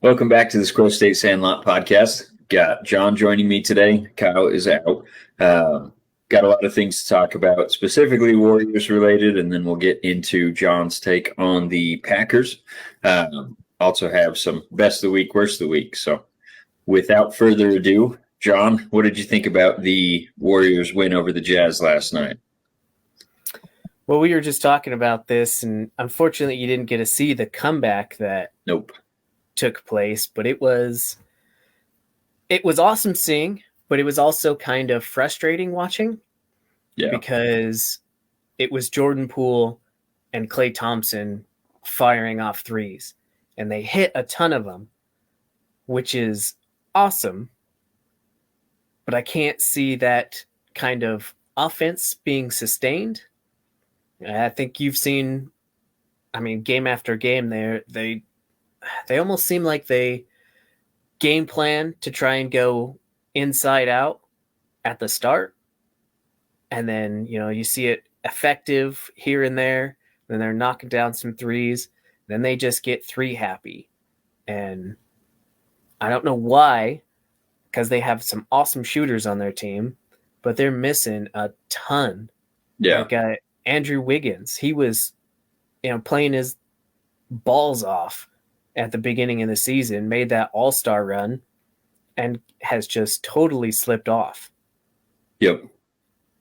Welcome back to the Squirrel State Sandlot podcast. Got John joining me today. Kyle is out. Got a lot of things to talk about, specifically Warriors related, and then we'll get into John's take on the Packers. Also have some best of the week, worst of the week. So without further ado, John, what did you think about the Warriors win over the Jazz last night? Well, we were just talking about this, and unfortunately you didn't get to see the comeback that took place, but it was awesome seeing, but it was also kind of frustrating watching. Yeah. Because it was Jordan Poole and Klay Thompson firing off threes, and they hit a ton of them, which is awesome. But I can't see that kind of offense being sustained. I think you've seen, game after game, they almost seem like they game plan to try and go inside out at the start. And then, you see it effective here and there. Then they're knocking down some threes. Then they just get three happy. And I don't know why, because they have some awesome shooters on their team, but they're missing a ton. Yeah. Like Andrew Wiggins, he was, playing his balls off at the beginning of the season, made that all-star run, and has just totally slipped off. Yep.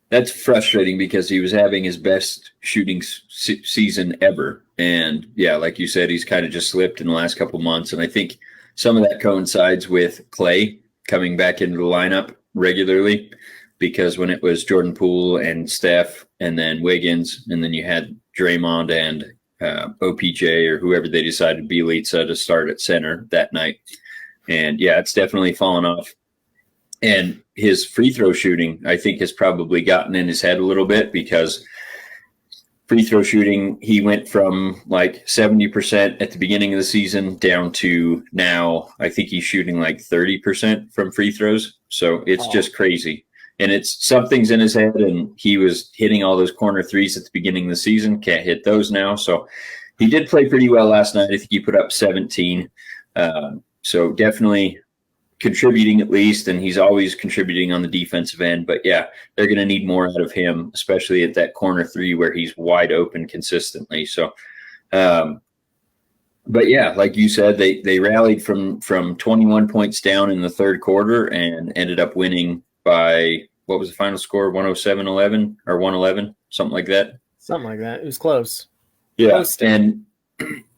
That's frustrating because he was having his best shooting season ever. And yeah, like you said, he's kind of just slipped in the last couple months. And I think some of that coincides with Klay coming back into the lineup regularly, because when it was Jordan Poole and Steph and then Wiggins, and then you had Draymond and OPJ or whoever they decided Bielitsa to start at center that night. And yeah, it's definitely fallen off. And his free throw shooting, I think, has probably gotten in his head a little bit, because free throw shooting, he went from like 70% at the beginning of the season down to now, I think he's shooting like 30% from free throws. So it's just crazy. And it's something's in his head, and he was hitting all those corner threes at the beginning of the season. Can't hit those now. So he did play pretty well last night. I think he put up 17. So definitely contributing at least, and he's always contributing on the defensive end. But yeah, they're going to need more out of him, especially at that corner three where he's wide open consistently. So, but yeah, like you said, they rallied from 21 points down in the third quarter and ended up winning by, what was the final score? 107-11 or 111, something like that. Something like that. It was close. Yeah, close. And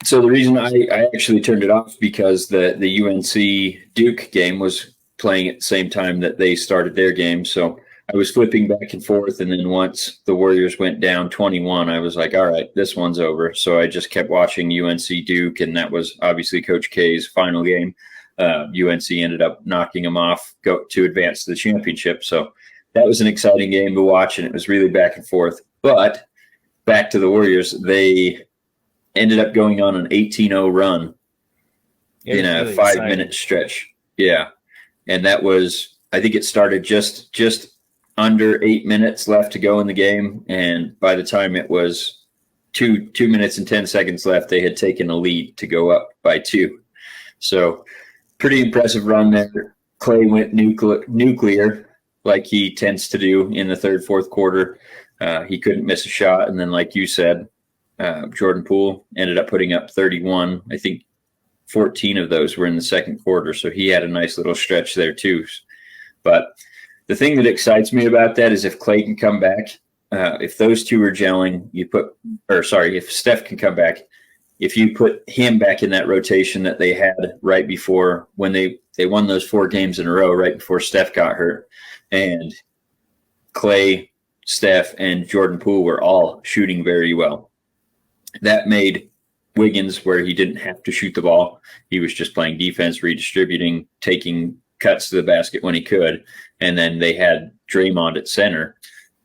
so the reason I actually turned it off, because the UNC Duke game was playing at the same time that they started their game. So I was flipping back and forth. And then once the Warriors went down 21, I was like, all right, this one's over. So I just kept watching UNC Duke. And that was obviously Coach K's final game. UNC ended up knocking them off to advance to the championship. So that was an exciting game to watch. And it was really back and forth. But back to the Warriors, they ended up going on an 18-0 run in a really 5-minute stretch. Yeah. And that was, I think it started just under 8 minutes left to go in the game. And by the time it was 2 minutes and 10 seconds left, they had taken a lead to go up by 2. So pretty impressive run there. Klay went nuclear like he tends to do in the third, fourth quarter. He couldn't miss a shot. And then, like you said, Jordan Poole ended up putting up 31. I think 14 of those were in the second quarter. So he had a nice little stretch there too. But the thing that excites me about that is if Klay can come back, if those two are gelling, if Steph can come back, if you put him back in that rotation that they had right before, when they won those 4 games in a row, right before Steph got hurt, and Klay, Steph, and Jordan Poole were all shooting very well. That made Wiggins, where he didn't have to shoot the ball, he was just playing defense, redistributing, taking cuts to the basket when he could. And then they had Draymond at center.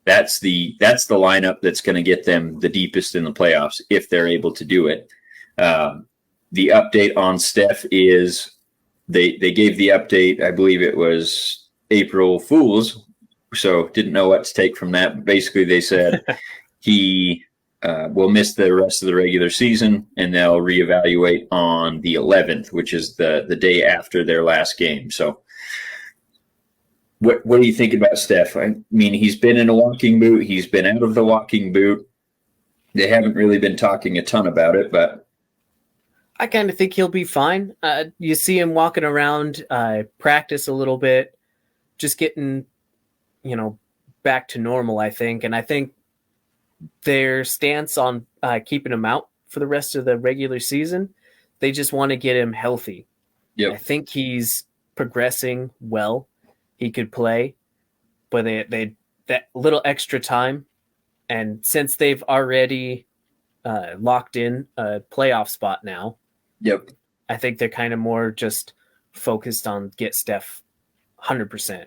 That's the lineup that's going to get them the deepest in the playoffs if they're able to do it. The update on Steph is they gave the update, I believe it was April Fool's, so didn't know what to take from that. But basically, they said he will miss the rest of the regular season, and they'll reevaluate on the 11th, which is the day after their last game. So what do you think about Steph? I mean, he's been in a walking boot. He's been out of the walking boot. They haven't really been talking a ton about it, but I kind of think he'll be fine. You see him walking around, practice a little bit, just getting, back to normal, I think. And I think their stance on keeping him out for the rest of the regular season, they just want to get him healthy. Yep. I think he's progressing well. He could play, but they that little extra time. And since they've already locked in a playoff spot now, yep, I think they're kind of more just focused on get Steph 100%.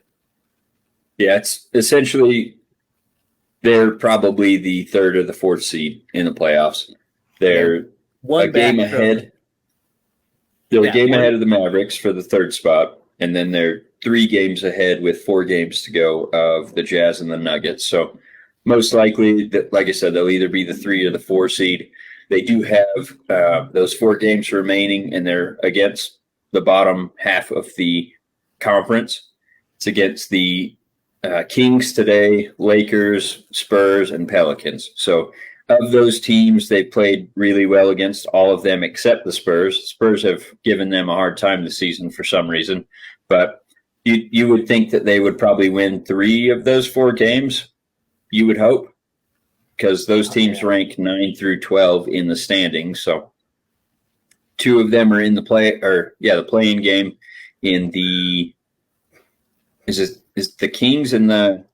Yeah, it's essentially they're probably the third or the fourth seed in the playoffs. They're a game ahead. They're a game ahead of the Mavericks for the third spot, and then they're 3 games ahead with 4 games to go of the Jazz and the Nuggets. So most likely, like I said, they'll either be the 3 or the 4 seed. They do have those 4 games remaining, and they're against the bottom half of the conference. It's against the Kings today, Lakers, Spurs, and Pelicans. So of those teams, they played really well against all of them except the Spurs. Spurs have given them a hard time this season for some reason. But you would think that they would probably win 3 of those 4 games, you would hope, because those teams rank 9 through 12 in the standings. So 2 of them are in the play-in game in the is the Kings and the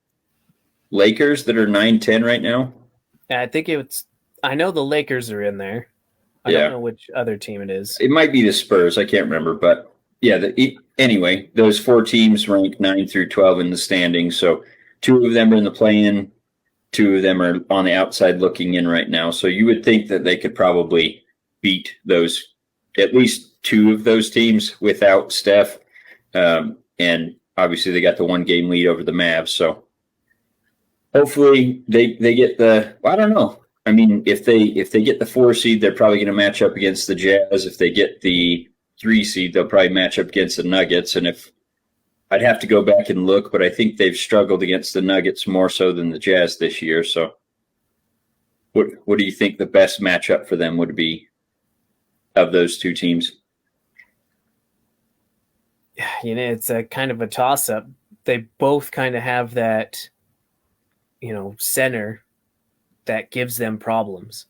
Lakers that are 9-10 right now? I think I know the Lakers are in there. I don't know which other team it is. It might be the Spurs. I can't remember. But yeah, anyway, those 4 teams rank 9 through 12 in the standings. So 2 of them are in the play-in. 2 of them are on the outside looking in right now. So you would think that they could probably beat those, at least 2 of those teams without Steph. And obviously they got the 1-game lead over the Mavs. So hopefully they get I don't know. I mean, if they get the 4 seed, they're probably going to match up against the Jazz. If they get the 3 seed, they'll probably match up against the Nuggets. And I'd have to go back and look, but I think they've struggled against the Nuggets more so than the Jazz this year. So what do you think the best matchup for them would be of those 2 teams? It's a kind of a toss-up. They both kind of have that, center that gives them problems.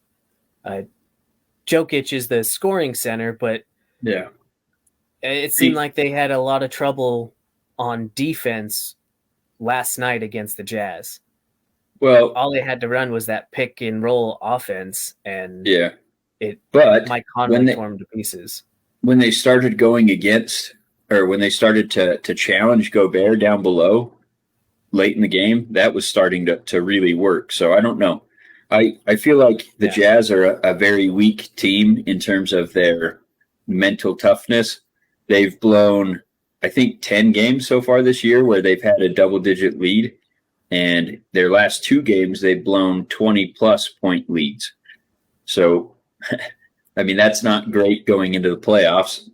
Jokic is the scoring center, but yeah, it seemed like they had a lot of trouble on defense last night against the Jazz. Well, all they had to run was that pick and roll offense, and Mike Conley tore them to pieces. When they started going against, or when they started to challenge Gobert down below late in the game, that was starting to really work. So I don't know. I feel like the Jazz are a very weak team in terms of their mental toughness. They've blown, I think, 10 games so far this year where they've had a double-digit lead. And their last 2 games, they've blown 20-plus point leads. So, I mean, that's not great going into the playoffs.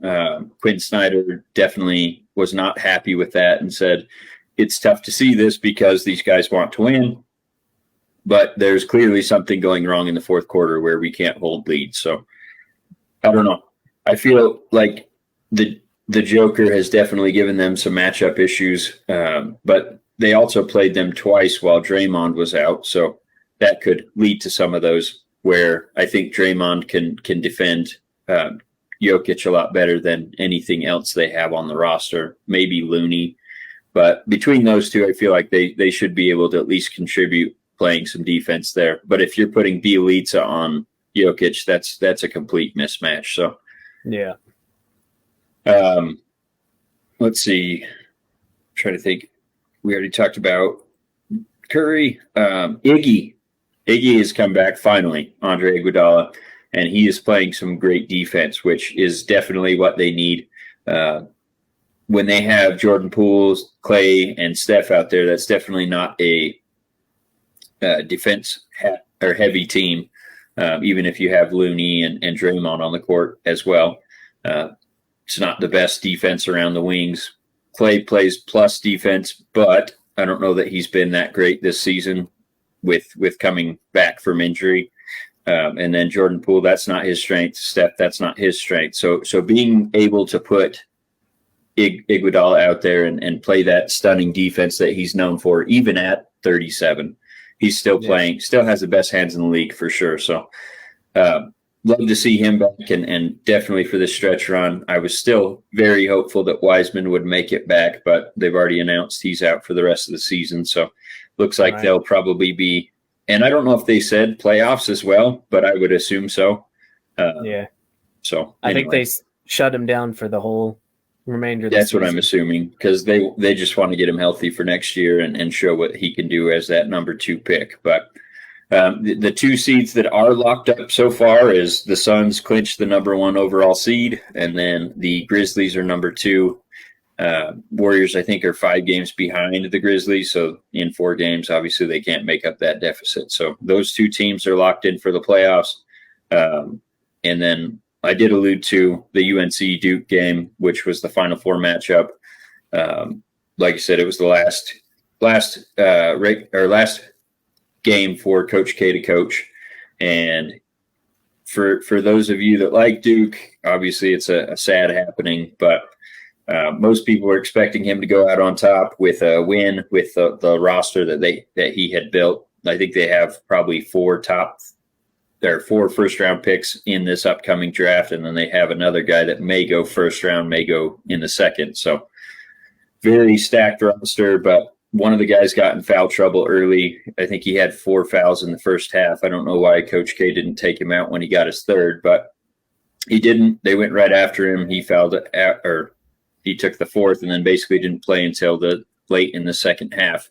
Quinn Snyder definitely was not happy with that and said, it's tough to see this because these guys want to win. But there's clearly something going wrong in the fourth quarter where we can't hold leads. So, I don't know. I feel like the Joker has definitely given them some matchup issues, but they also played them twice while Draymond was out, so that could lead to some of those where I think Draymond can defend Jokic a lot better than anything else they have on the roster, maybe Looney. But between those 2, I feel like they should be able to at least contribute playing some defense there. But if you're putting Bjelica on Jokic, that's a complete mismatch. So yeah. Let's see. I'm trying to think. We already talked about Curry. Iggy has come back finally, Andre Iguodala, and he is playing some great defense, which is definitely what they need. When they have Jordan Poole, Clay, and Steph out there, that's definitely not a defense or heavy team. even if you have Looney and Draymond on the court as well. It's not the best defense around the wings. Clay plays plus defense, but I don't know that he's been that great this season with coming back from injury. And then Jordan Poole, that's not his strength. Steph, that's not his strength. So being able to put Iguodala out there and play that stunning defense that he's known for, even at 37, he's still playing, still has the best hands in the league for sure. So love to see him back, and definitely for this stretch run. I was still very hopeful that Wiseman would make it back, but they've already announced he's out for the rest of the season. So looks like they'll probably be, and I don't know if they said playoffs as well, but I would assume so. So I think they shut him down for the whole remainder of the season. That's what I'm assuming, because they just want to get him healthy for next year and show what he can do as that number 2 pick. But the 2 seeds that are locked up so far is the Suns clinched the number 1 overall seed, and then the Grizzlies are number 2. Warriors, I think, are 5 games behind the Grizzlies. So in 4 games, obviously they can't make up that deficit. So those 2 teams are locked in for the playoffs. And then I did allude to the UNC Duke game, which was the Final Four matchup. Like I said, it was the last game for Coach K to coach. And for those of you that like Duke, obviously it's a sad happening, but most people were expecting him to go out on top with a win with the roster that he had built. I think they have probably 4 first-round picks in this upcoming draft, and then they have another guy that may go first round, may go in the second. So very stacked roster, but one of the guys got in foul trouble early. I think he had 4 fouls in the first half. I don't know why Coach K didn't take him out when he got his 3rd, but he didn't. They went right after him. He fouled he took the 4th and then basically didn't play until late in the second half.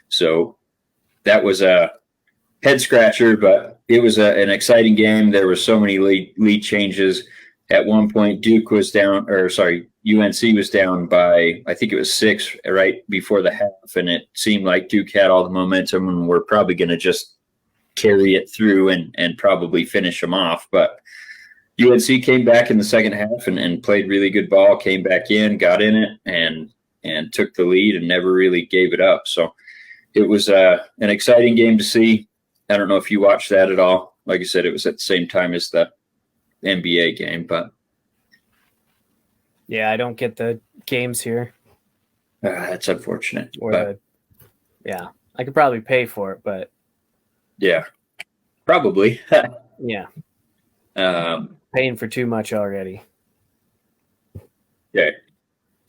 So that was a head scratcher, but it was an exciting game. There were so many lead changes. At one point, UNC was down by, I think it was 6 right before the half, and it seemed like Duke had all the momentum and were probably going to just carry it through and probably finish them off. But UNC came back in the second half and played really good ball, came back in, got in it, and took the lead and never really gave it up. So it was an exciting game to see. I don't know if you watched that at all. Like I said, it was at the same time as the NBA game, but yeah, I don't get the games here. That's unfortunate. I could probably pay for it, but yeah, probably. Yeah, paying for too much already. Okay,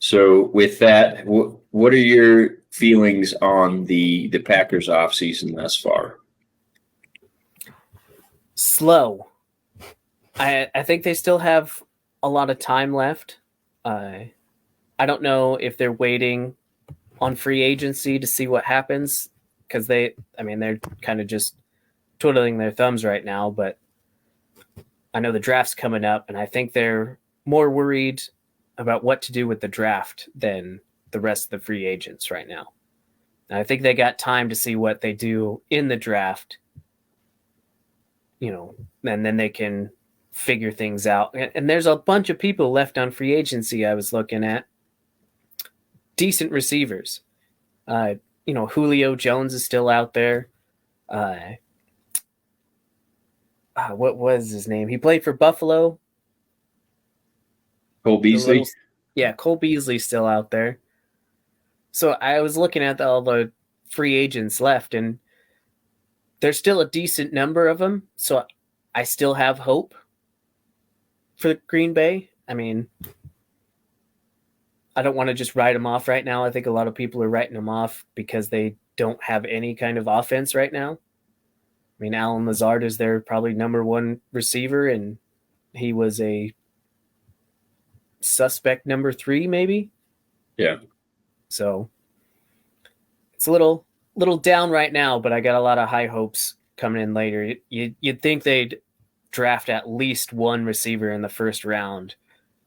so with that, what are your feelings on the Packers offseason thus far? Slow. I think they still have a lot of time left. I don't know if they're waiting on free agency to see what happens, because they're kind of just twiddling their thumbs right now, but I know the draft's coming up, and I think they're more worried about what to do with the draft than the rest of the free agents right now. And I think they got time to see what they do in the draft, and then they can figure things out. And there's a bunch of people left on free agency I was looking at. Decent receivers. Julio Jones is still out there. What was his name? He played for Buffalo. Cole Beasley? Cole Beasley's still out there. So I was looking at all the free agents left, and there's still a decent number of them. So I still have hope for Green Bay. I mean, I don't want to just write them off right now. I think a lot of people are writing them off because they don't have any kind of offense right now. I mean, Alan Lazard is their probably number 1 receiver, and he was a suspect number 3, maybe. Yeah. So it's a little down right now, but I got a lot of high hopes coming in later. You'd think they'd draft at least 1 receiver in the first round,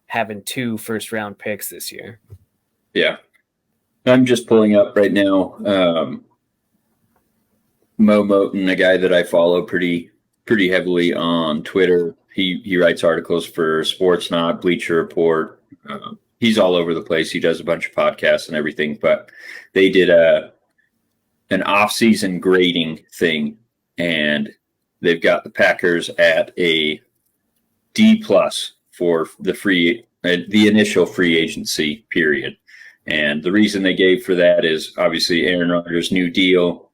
having 2 first-round picks this year. Yeah. I'm just pulling up right now Mo Moton, a guy that I follow pretty pretty heavily on Twitter. He writes articles for Sportsnaut, Bleacher Report. He's all over the place. He does a bunch of podcasts and everything. But they did an off-season grading thing, and they've got the Packers at a D+ for the initial free agency period. And the reason they gave for that is obviously Aaron Rodgers' new deal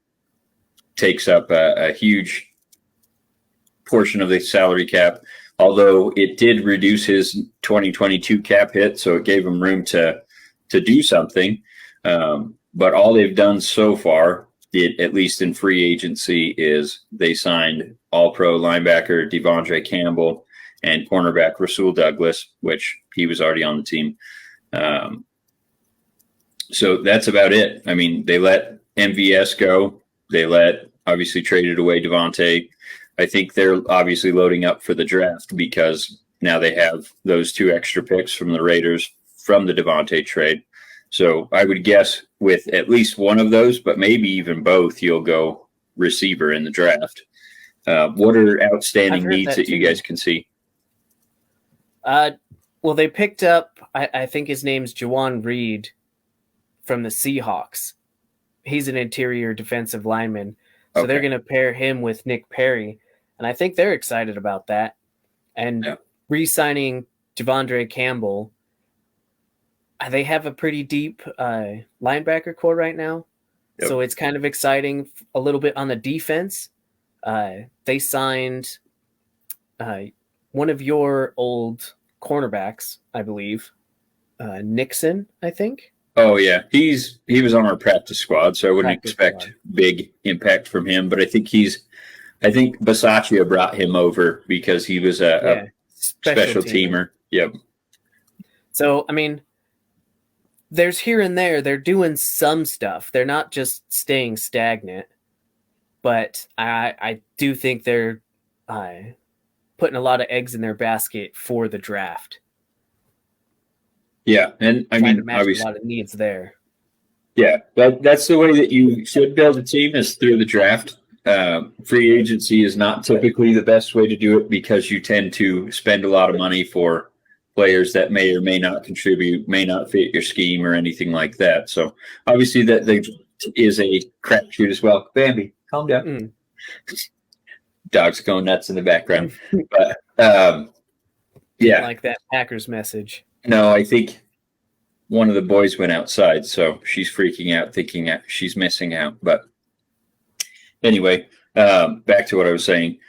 takes up a huge portion of the salary cap, although it did reduce his 2022 cap hit, so it gave him room to do something. But all they've done so far, at least in free agency, is they signed all-pro linebacker Devondre Campbell and cornerback Rasul Douglas, which he was already on the team. So that's about it. I mean, they let MVS go. They obviously traded away Devontae. I think they're obviously loading up for the draft because now they have those 2 extra picks from the Raiders from the Devontae trade. So I would guess with at least one of those, but maybe even both, you'll go receiver in the draft. What are outstanding needs that you guys can see? Well, they picked up, I think his name's Jawan Reed from the Seahawks. He's an interior defensive lineman. So they're going to pair him with Nick Perry. And I think they're excited about that. And re-signing Devondre Campbell, they have a pretty deep linebacker core right now. Yep. So it's kind of exciting a little bit on the defense. They signed one of your old cornerbacks, I believe, Nixon, I think. Oh, yeah. He was on our practice squad, so I wouldn't expect big impact from him. But I think Bisaccia brought him over because he was a special teamer. Yep. So, I mean, there's here and there. They're doing some stuff. They're not just staying stagnant. But I do think they're putting a lot of eggs in their basket for the draft. Yeah, and I mean, obviously, a lot of needs there. Yeah, that's the way that you should build a team, is through the draft. Free agency is not typically the best way to do it because you tend to spend a lot of money for players that may or may not contribute, may not fit your scheme or anything like that. So obviously that is a crapshoot as well. Bambi, calm down. Dog's going nuts in the background. But yeah, like that Packers message. No, I think one of the boys went outside, so she's freaking out, thinking she's missing out. But anyway, back to what I was saying.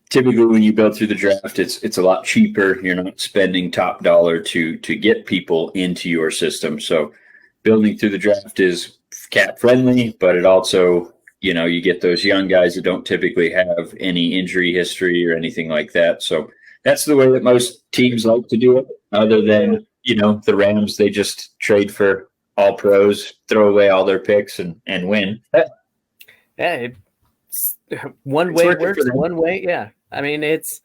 Typically, when you build through the draft, it's a lot cheaper. You're not spending top dollar to get people into your system. So building through the draft is cap friendly, but it also, you get those young guys that don't typically have any injury history or anything like that. So that's the way that most teams like to do it, other than, the Rams. They just trade for all pros, throw away all their picks, and win. Yeah, one way works, one way. Yeah. I mean, it's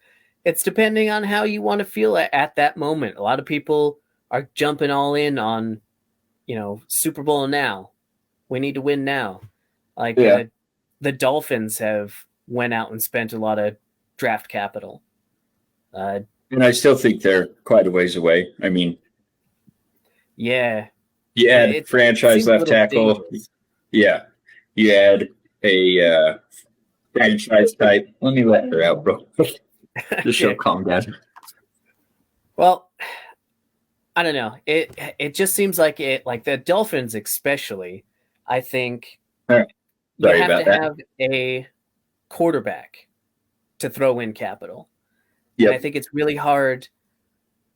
depending on how you want to feel at that moment. A lot of people are jumping all in on, Super Bowl now. We need to win now. Like the Dolphins have went out and spent a lot of draft capital. And I still think they're quite a ways away. I mean, yeah, you add franchise left tackle. Dangerous. Yeah, you add a franchise type. Let me let her out, bro. Just she'll calm down. Well, I don't know. It just seems like the Dolphins, especially. I think you have to have a quarterback to throw in capital. Yep. And I think it's really hard.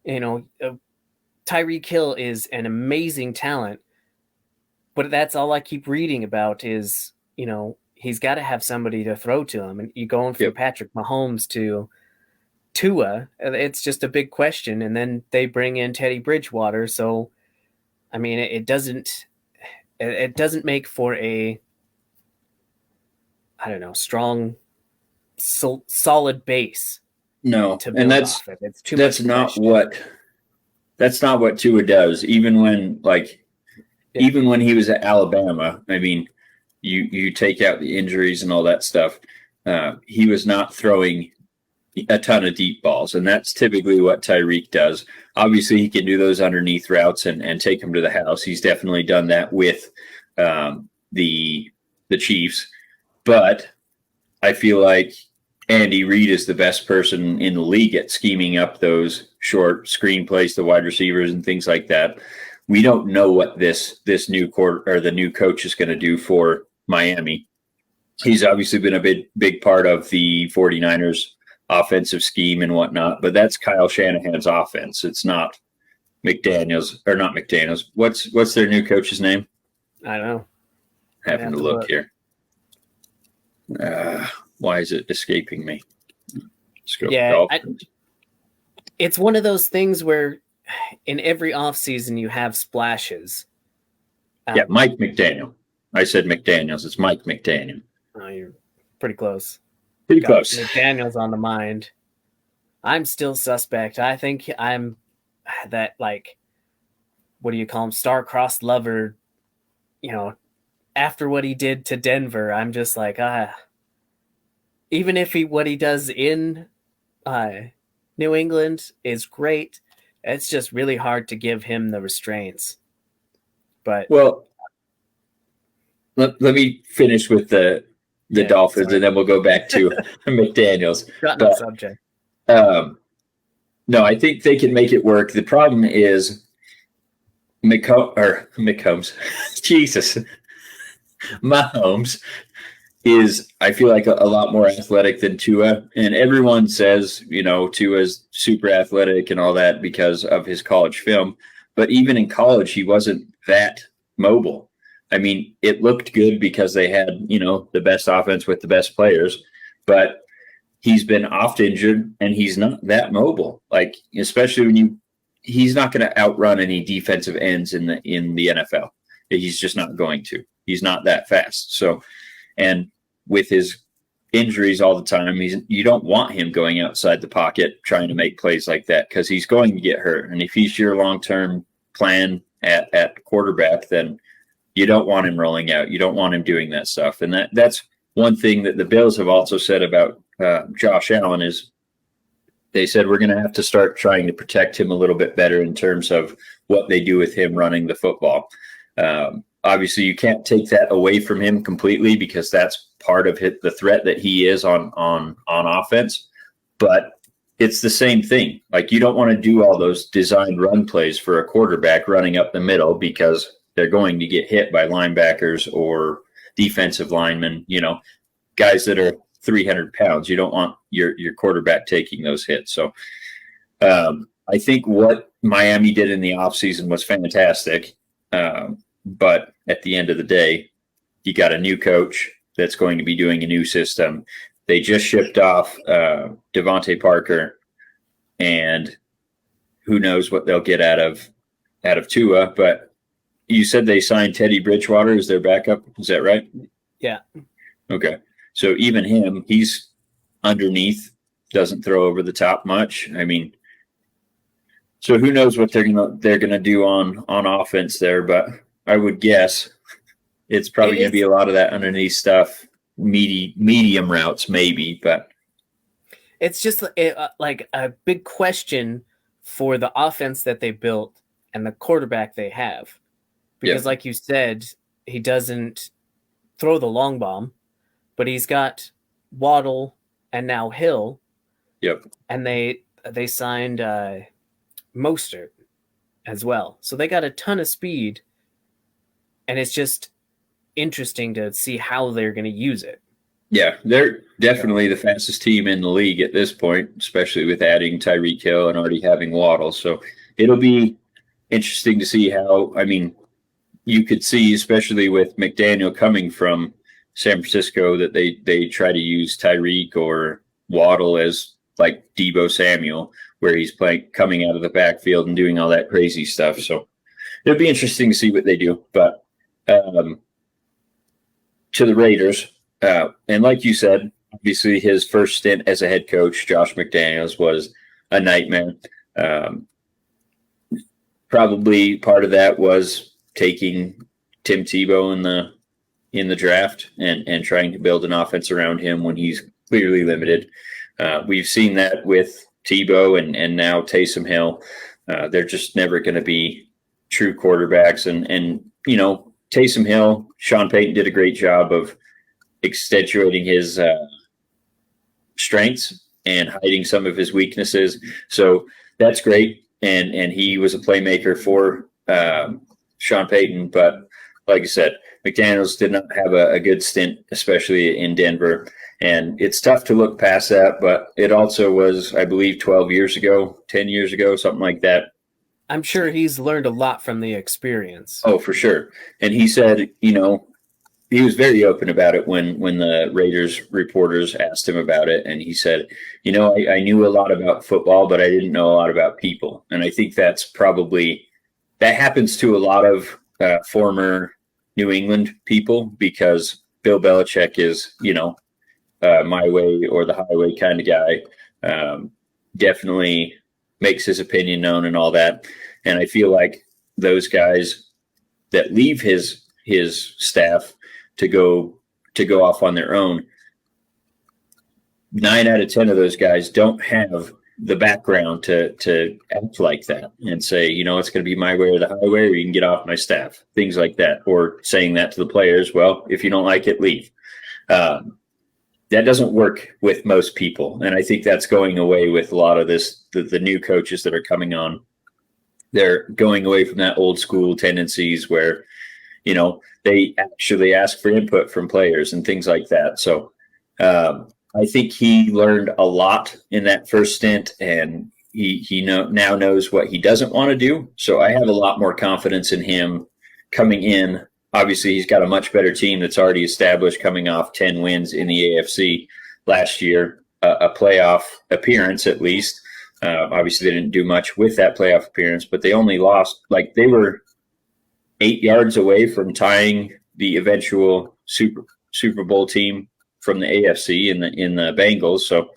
Tyreek Hill is an amazing talent, but that's all I keep reading about is, he's got to have somebody to throw to him. And you going from Patrick Mahomes to Tua, it's just a big question. And then they bring in Teddy Bridgewater. So, I mean, it doesn't make for a, I don't know, strong, solid base. No, and that's not what Tua does. Even when he was at Alabama, I mean, you take out the injuries and all that stuff. he was not throwing a ton of deep balls, and that's typically what Tyreek does. Obviously, he can do those underneath routes and take them to the house. He's definitely done that with the Chiefs, but I feel like Andy Reid is the best person in the league at scheming up those short screenplays to wide receivers and things like that. We don't know what this new the new coach is going to do for Miami. He's obviously been a big part of the 49ers offensive scheme and whatnot, but that's Kyle Shanahan's offense. It's not McDaniels, or not McDaniels. What's their new coach's name? I don't know. Having to look here. Why is it escaping me? It's one of those things where in every offseason you have splashes. Mike McDaniel. I said McDaniels. It's Mike McDaniel. Oh, you're pretty close. Pretty close. McDaniel's on the mind. I'm still suspect. I think I'm that, like, what do you call him? Star-crossed lover. You know, after what he did to Denver, I'm just like, even if what he does in New England is great, it's just really hard to give him the restraints. But well, let me finish with the Dolphins, and then we'll go back to McDaniels. Got no subject. No, I think they can make it work. The problem is Mahomes. Jesus. Mahomes is, I feel like, a lot more athletic than Tua. And everyone says, Tua's super athletic and all that because of his college film. But even in college, he wasn't that mobile. I mean, it looked good because they had, the best offense with the best players. But he's been oft injured and he's not that mobile. Like, especially when he's not going to outrun any defensive ends in the NFL. He's just not going to. He's not that fast. So, and with his injuries all the time, you don't want him going outside the pocket trying to make plays like that because he's going to get hurt. And if he's your long-term plan at quarterback, then you don't want him rolling out. You don't want him doing that stuff. And that's one thing that the Bills have also said about Josh Allen is they said we're going to have to start trying to protect him a little bit better in terms of what they do with him running the football. Obviously, you can't take that away from him completely because that's part of the threat that he is on offense. But it's the same thing. Like, you don't want to do all those designed run plays for a quarterback running up the middle because they're going to get hit by linebackers or defensive linemen, guys that are 300 pounds. You don't want your quarterback taking those hits. So I think what Miami did in the offseason was fantastic. But at the end of the day, you got a new coach that's going to be doing a new system. They just shipped off Devontae Parker, and who knows what they'll get out of Tua. But you said they signed Teddy Bridgewater as their backup. Is that right? Yeah. Okay. So even him, he's underneath, doesn't throw over the top much. I mean, so who knows what they're gonna do on offense there, but I would guess it's probably going to be a lot of that underneath stuff, medium routes maybe, but it's just like a big question for the offense that they built and the quarterback they have. Because like you said, he doesn't throw the long bomb, but he's got Waddle and now Hill. Yep. And they signed Mostert as well. So they got a ton of speed. And it's just interesting to see how they're going to use it. Yeah, they're definitely the fastest team in the league at this point, especially with adding Tyreek Hill and already having Waddle. So it'll be interesting to see how, I mean, you could see, especially with McDaniel coming from San Francisco, that they try to use Tyreek or Waddle as like Deebo Samuel, where he's coming out of the backfield and doing all that crazy stuff. So it'll be interesting to see what they do. But to the Raiders, and like you said, obviously his first stint as a head coach, Josh McDaniels, was a nightmare. Probably part of that was taking Tim Tebow in the draft and trying to build an offense around him when he's clearly limited. We've seen that with Tebow and now Taysom Hill. They're just never going to be true quarterbacks. And Taysom Hill, Sean Payton did a great job of accentuating his strengths and hiding some of his weaknesses. So that's great. And he was a playmaker for Sean Payton. But like I said, McDaniels did not have a good stint, especially in Denver. And it's tough to look past that, but it also was, I believe, 12 years ago, 10 years ago, something like that. I'm sure he's learned a lot from the experience. Oh, for sure. And he said, he was very open about it when the Raiders reporters asked him about it. And he said, I knew a lot about football, but I didn't know a lot about people. And I think that happens to a lot of former New England people, because Bill Belichick is, my way or the highway kind of guy. Definitely makes his opinion known and all that. And I feel like those guys that leave his staff to go off on their own, 9 out of 10 of those guys don't have the background to act like that and say, it's going to be my way or the highway, or you can get off my staff, things like that, or saying that to the players. Well, if you don't like it, leave. That doesn't work with most people. And I think that's going away with a lot of the new coaches that are coming on. They're going away from that old school tendencies where, they actually ask for input from players and things like that. So I think he learned a lot in that first stint, and he now knows what he doesn't want to do. So I have a lot more confidence in him coming in. Obviously, he's got a much better team that's already established, coming off 10 wins in the AFC last year, a playoff appearance at least. Obviously, they didn't do much with that playoff appearance, but they only lost, they were 8 yards away from tying the eventual Super Bowl team from the AFC in the Bengals. So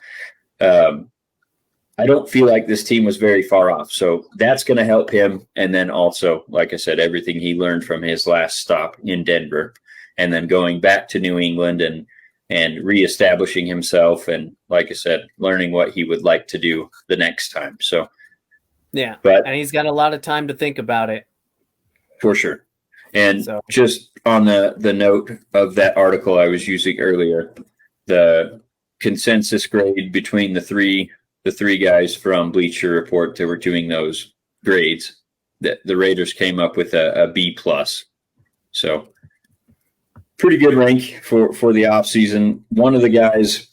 I don't feel like this team was very far off. So that's going to help him. And then also, like I said, everything he learned from his last stop in Denver, and then going back to New England and reestablishing himself. And like I said, learning what he would like to do the next time. So, yeah, and he's got a lot of time to think about it. For sure. And just on the note of that article I was using earlier, the consensus grade between the three guys from Bleacher Report that were doing those grades, that the Raiders came up with a B+. So pretty good rank for the offseason. One of the guys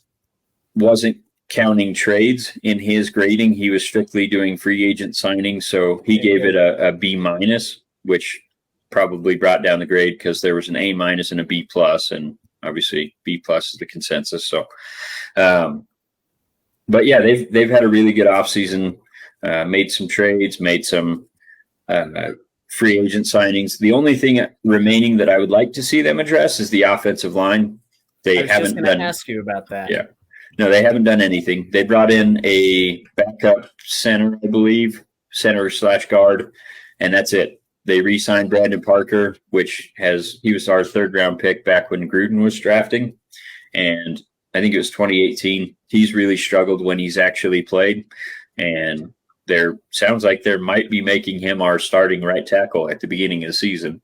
wasn't counting trades in his grading. He was strictly doing free agent signings. So he gave it a B-, which probably brought down the grade because there was an A- and a B+, and obviously B+ is the consensus. So, but yeah, they've had a really good offseason, made some trades, made some free agent signings. The only thing remaining that I would like to see them address is the offensive line. I was just going to ask you about that. Yeah. No, they haven't done anything. They brought in a backup center, I believe, center/guard, and that's it. They re-signed Brandon Parker, he was our 3rd-round pick back when Gruden was drafting, and I think it was 2018. He's really struggled when he's actually played, and sounds like they might be making him our starting right tackle at the beginning of the season.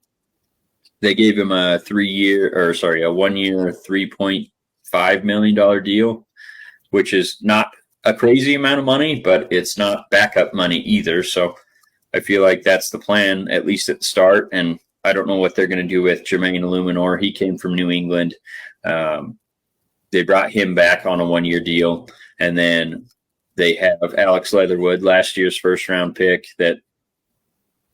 They gave him a 1-year, $3.5 million deal, which is not a crazy amount of money, but it's not backup money either. So I feel like that's the plan, at least at the start. And I don't know what they're going to do with Jermaine Illuminor. He came from New England. They brought him back on a 1-year deal. And then they have Alex Leatherwood, last year's 1st-round pick, that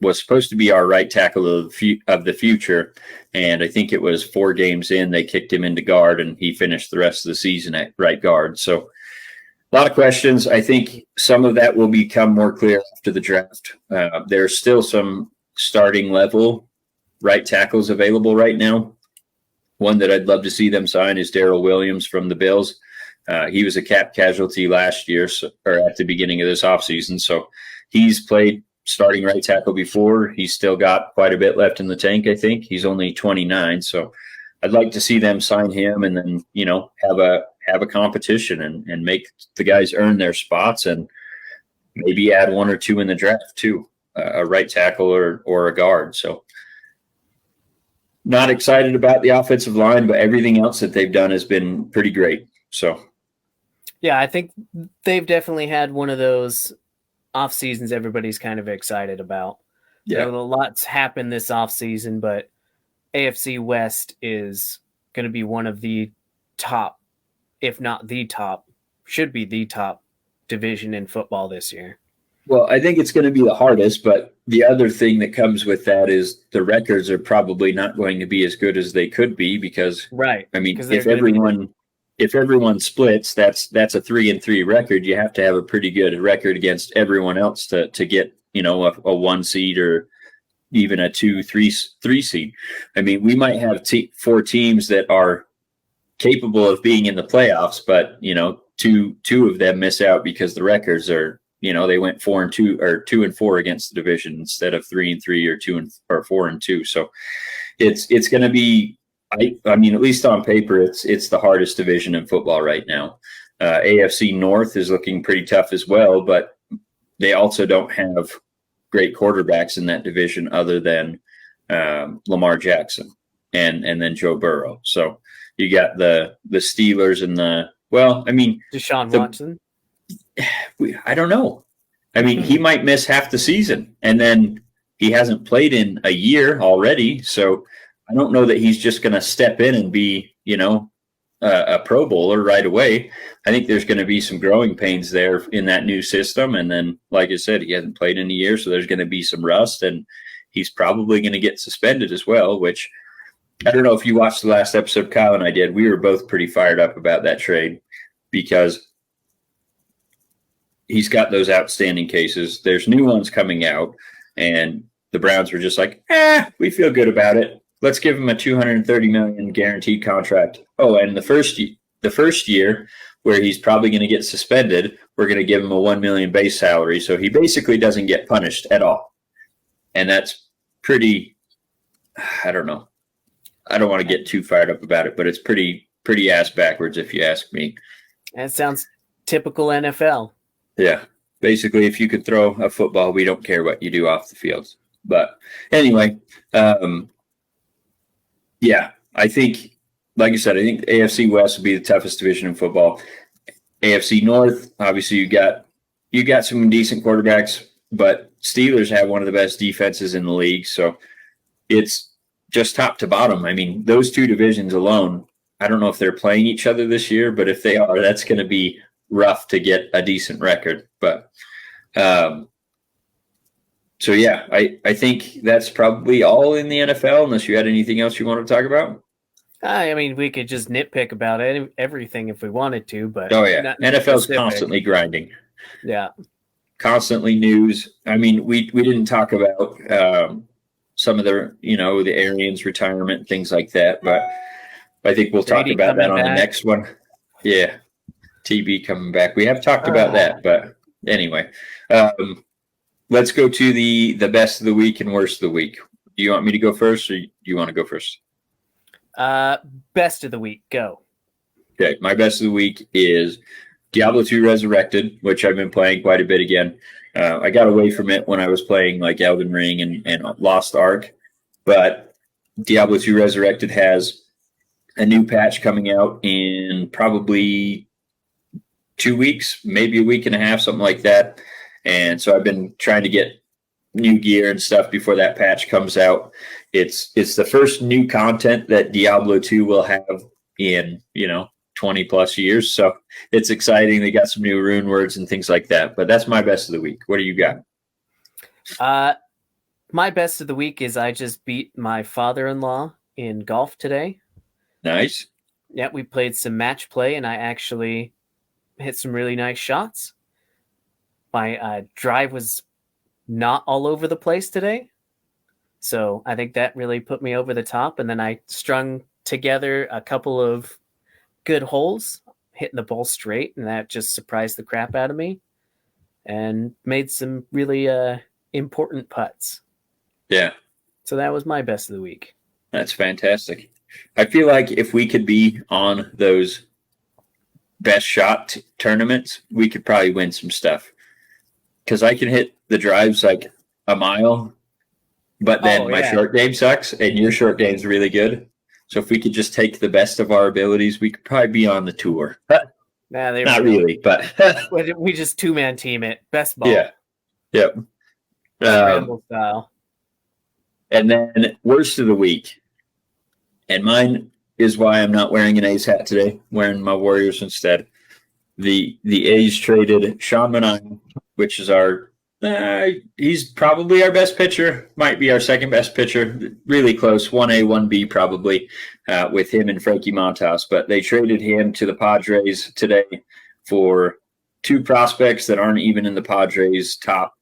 was supposed to be our right tackle of the future. And I think it was 4 games in, they kicked him into guard, and he finished the rest of the season at right guard. So a lot of questions. I think some of that will become more clear after the draft. There's still some starting level right tackles available right now. One that I'd love to see them sign is Darrell Williams from the Bills. He was a cap casualty last year, or at the beginning of this offseason. So he's played starting right tackle before. He's still got quite a bit left in the tank, I think. He's only 29. So I'd like to see them sign him and then, have have a competition and make the guys earn their spots, and maybe add one or two in the draft too, a right tackle or a guard. So not excited about the offensive line, but everything else that they've done has been pretty great. So yeah, I think they've definitely had one of those off seasons everybody's kind of excited about. yeah, A lot's happened this off season, but AFC West is going to be one of the top, if not the top, should be the top division in football this year. well, I think it's going to be the hardest, but the other thing that comes with that is the records are probably not going to be as good as they could be because, Right. I mean, if everyone splits, that's a 3-3 record. You have to have a pretty good record against everyone else to get, you know, a 1 seed or even a 2-3 seed. I mean, we might have 4 teams that are capable of being in the playoffs, but you know, two of them miss out because the records are, you know, they went 4-2 or 2-4 against the division instead of 3-3 or 4-2. So it's going to be, I mean, at least on paper, it's the hardest division in football right now. AFC North is looking pretty tough as well, but they also don't have great quarterbacks in that division other than Lamar Jackson and then Joe Burrow. So you got the Steelers and Deshaun Watson. I don't know. I mean, he might miss half the season, and then he hasn't played in a year already. So I don't know that he's just going to step in and be, you know, a Pro Bowler right away. I think there's going to be some growing pains there in that new system. And then, like I said, he hasn't played in a year, so there's going to be some rust, and he's probably going to get suspended as well, which I don't know if you watched the last episode Kyle and I did. We were both pretty fired up about that trade because he's got those outstanding cases. There's new ones coming out, and the Browns were just like, we feel good about it. Let's give him a $230 million guaranteed contract. Oh, and the first year where he's probably going to get suspended, we're going to give him a $1 million base salary. So he basically doesn't get punished at all. And that's pretty, I don't know. I don't want to get too fired up about it, but it's pretty ass backwards if you ask me. That sounds typical NFL. Yeah. Basically, if you could throw a football, we don't care what you do off the field. But anyway, yeah, I think, like I said, I think the AFC West will be the toughest division in football. AFC North, obviously, you got some decent quarterbacks, but Steelers have one of the best defenses in the league. So it's just top to bottom. I mean, those two divisions alone, I don't know if they're playing each other this year, but if they are, that's going to be rough to get a decent record. But so, yeah, I think that's probably all in the NFL, unless you had anything else you want to talk about. I mean, we could just nitpick about everything if we wanted to, but oh yeah, NFL's constantly grinding. Yeah, constantly news. I mean, we didn't talk about some of the the Arians' retirement, things like that, but I think we'll talk about that on the next one. Yeah, TB coming back. We have talked about that, but anyway, let's go to the best of the week and worst of the week. Do you want me to go first, or do you want to go first? Best of the week, go. Okay, my best of the week is Diablo 2 Resurrected, which I've been playing quite a bit again. I got away from it when I was playing like Elden Ring and Lost Ark, but Diablo 2 Resurrected has a new patch coming out in probably 2 weeks, maybe a week and a half, something like that. And so I've been trying to get new gear and stuff before that patch comes out. It's the first new content that Diablo 2 will have in 20 plus years, so it's exciting. They got some new rune words and things like that, but that's my best of the week. What do you got? My best of the week is I just beat my father-in-law in golf today. Nice. Yeah, we played some match play, and I actually hit some really nice shots. My drive was not all over the place today, so I think that really put me over the top, and then I strung together a couple of good holes, hitting the ball straight, and that just surprised the crap out of me and made some really important putts. Yeah. So that was my best of the week. That's fantastic. I feel like if we could be on those best shot tournaments, we could probably win some stuff. Because I can hit the drives like a mile, but then my short game sucks, and your short game's really good. So if we could just take the best of our abilities, we could probably be on the tour. Not really, but we just 2-man team it. Best ball. Yeah. Yep. Scramble style. And then worst of the week. And mine is why I'm not wearing an A's hat today, wearing my Warriors instead. The A's traded Sean Manaea, which is he's probably our best pitcher, might be our second best pitcher, really close, 1A, 1B probably, with him and Frankie Montas. But they traded him to the Padres today for 2 prospects that aren't even in the Padres' top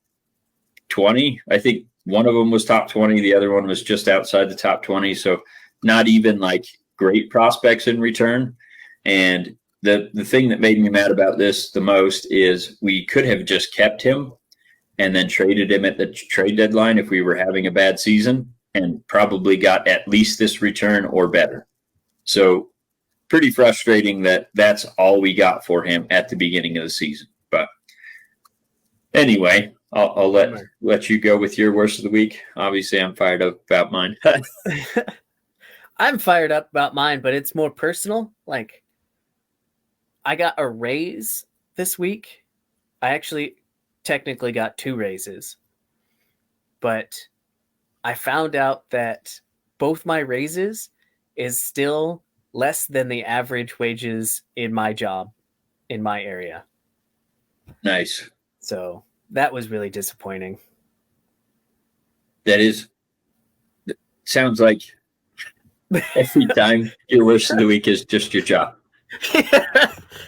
20. I think one of them was top 20. The other one was just outside the top 20. So not even like great prospects in return. And the thing that made me mad about this the most is we could have just kept him and then traded him at the trade deadline if we were having a bad season, and probably got at least this return or better. So pretty frustrating that that's all we got for him at the beginning of the season. But anyway, I'll let you go with your worst of the week. Obviously, I'm fired up about mine. I'm fired up about mine, but it's more personal. Like, I got a raise this week. I actually technically got 2 raises, but I found out that both my raises is still less than the average wages in my job in my area. Nice. So that was really disappointing. That sounds like every time your worst of the week is just your job.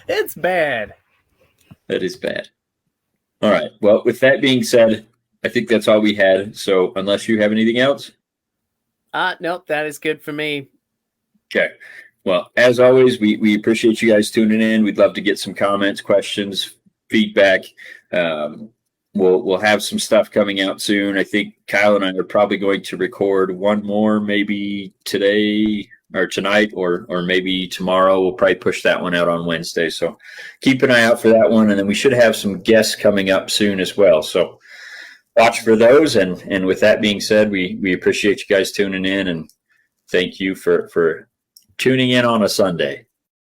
It's bad. That is bad. All right. Well, with that being said, I think that's all we had. So unless you have anything else? Nope, that is good for me. Okay. Well, as always, we appreciate you guys tuning in. We'd love to get some comments, questions, feedback. We'll have some stuff coming out soon. I think Kyle and I are probably going to record one more maybe today or tonight or maybe tomorrow. We'll probably push that one out on Wednesday. So keep an eye out for that one. And then we should have some guests coming up soon as well. So watch for those. And with that being said, we appreciate you guys tuning in, and thank you for tuning in on a Sunday.